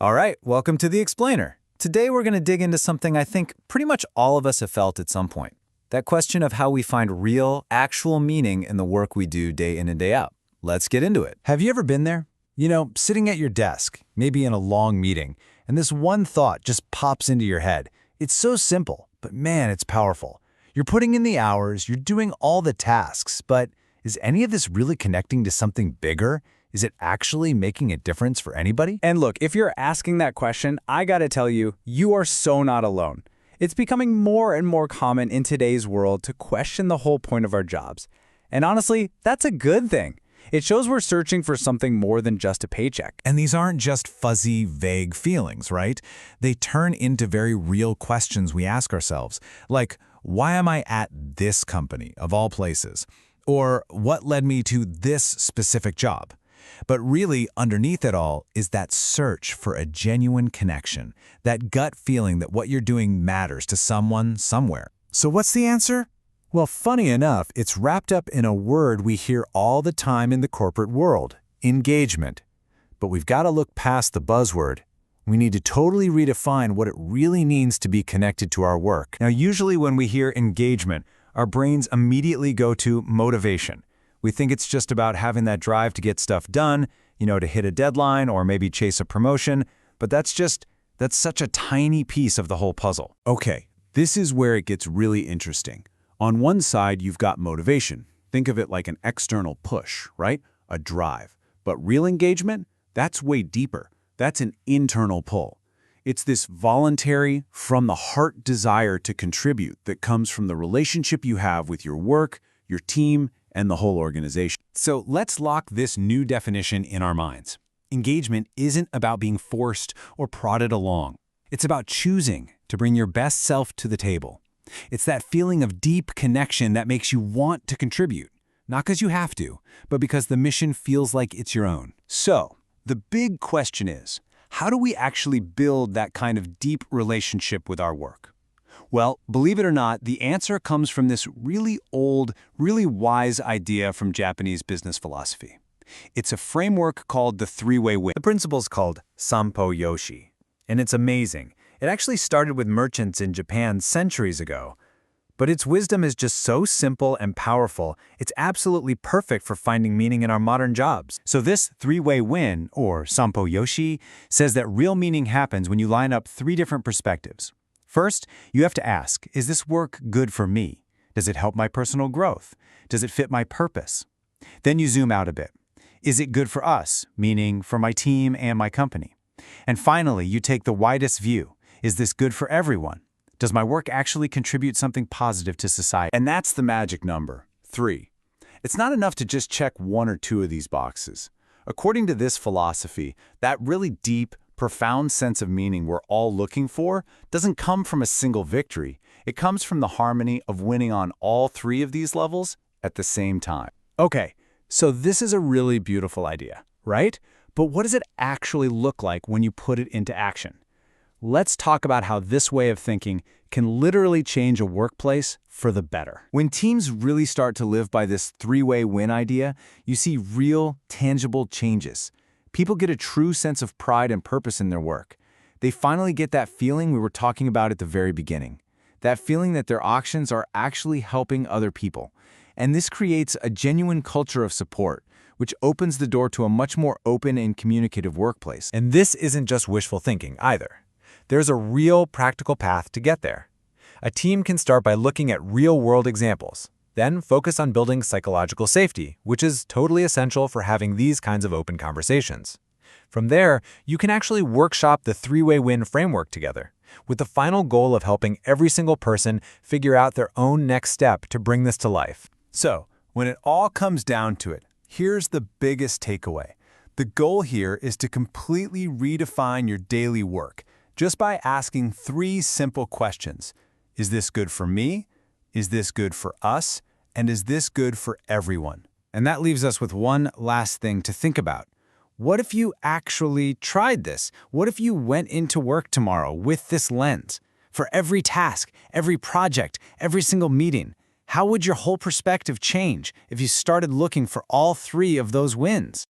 All right, welcome to The Explainer. Today we're going to dig into something I think pretty much all of us have felt at some point. That question of how we find real, actual meaning in the work we do day in and day out. Let's get into it. Have you ever been there? Sitting at your desk, maybe in a long meeting, and this one thought just pops into your head. It's so simple, but man, it's powerful. You're putting in the hours, you're doing all the tasks, but is any of this really connecting to something bigger? Is it actually making a difference for anybody? And look, if you're asking that question, I gotta tell you, you are so not alone. It's becoming more and more common in today's world to question the whole point of our jobs. And honestly, that's a good thing. It shows we're searching for something more than just a paycheck. And these aren't just fuzzy, vague feelings, right? They turn into very real questions we ask ourselves, like, why am I at this company, of all places? Or what led me to this specific job? But really, underneath it all is that search for a genuine connection, that gut feeling that what you're doing matters to someone, somewhere. So what's the answer? Well, funny enough, it's wrapped up in a word we hear all the time in the corporate world, engagement. But we've got to look past the buzzword. We need to totally redefine what it really means to be connected to our work. Now, usually when we hear engagement, our brains immediately go to motivation. We think it's just about having that drive to get stuff done, to hit a deadline or maybe chase a promotion, but that's such a tiny piece of the whole puzzle. Okay, this is where it gets really interesting. On one side, you've got motivation. Think of it like an external push, right? A drive. But real engagement, that's way deeper. That's an internal pull. It's this voluntary, from-the-heart desire to contribute that comes from the relationship you have with your work, your team, and the whole organization. So let's lock this new definition in our minds. Engagement isn't about being forced or prodded along. It's about choosing to bring your best self to the table. It's that feeling of deep connection that makes you want to contribute, not because you have to, but because the mission feels like it's your own. So, the big question is, how do we actually build that kind of deep relationship with our work? Well, believe it or not, the answer comes from this really old, really wise idea from Japanese business philosophy. It's a framework called the three-way win. The principle's called Sampo Yoshi, and it's amazing. It actually started with merchants in Japan centuries ago. But its wisdom is just so simple and powerful, it's absolutely perfect for finding meaning in our modern jobs. So this three-way win, or Sampo Yoshi, says that real meaning happens when you line up three different perspectives. First, you have to ask, is this work good for me? Does it help my personal growth? Does it fit my purpose? Then you zoom out a bit. Is it good for us, meaning for my team and my company? And finally, you take the widest view. Is this good for everyone? Does my work actually contribute something positive to society? And that's the magic number, 3. It's not enough to just check one or two of these boxes. According to this philosophy, that really deep, profound sense of meaning we're all looking for doesn't come from a single victory. It comes from the harmony of winning on all three of these levels at the same time. Okay, so this is a really beautiful idea, right? But what does it actually look like when you put it into action? Let's talk about how this way of thinking can literally change a workplace for the better. When teams really start to live by this three-way win idea, you see real, tangible changes. People get a true sense of pride and purpose in their work. They finally get that feeling we were talking about at the very beginning. That feeling that their actions are actually helping other people. And this creates a genuine culture of support, which opens the door to a much more open and communicative workplace. And this isn't just wishful thinking either. There's a real practical path to get there. A team can start by looking at real-world examples, then focus on building psychological safety, which is totally essential for having these kinds of open conversations. From there, you can actually workshop the three-way win framework together, with the final goal of helping every single person figure out their own next step to bring this to life. So, when it all comes down to it, here's the biggest takeaway. The goal here is to completely redefine your daily work, just by asking 3 simple questions. Is this good for me? Is this good for us? And is this good for everyone? And that leaves us with one last thing to think about. What if you actually tried this? What if you went into work tomorrow with this lens? For every task, every project, every single meeting, how would your whole perspective change if you started looking for all 3 of those wins?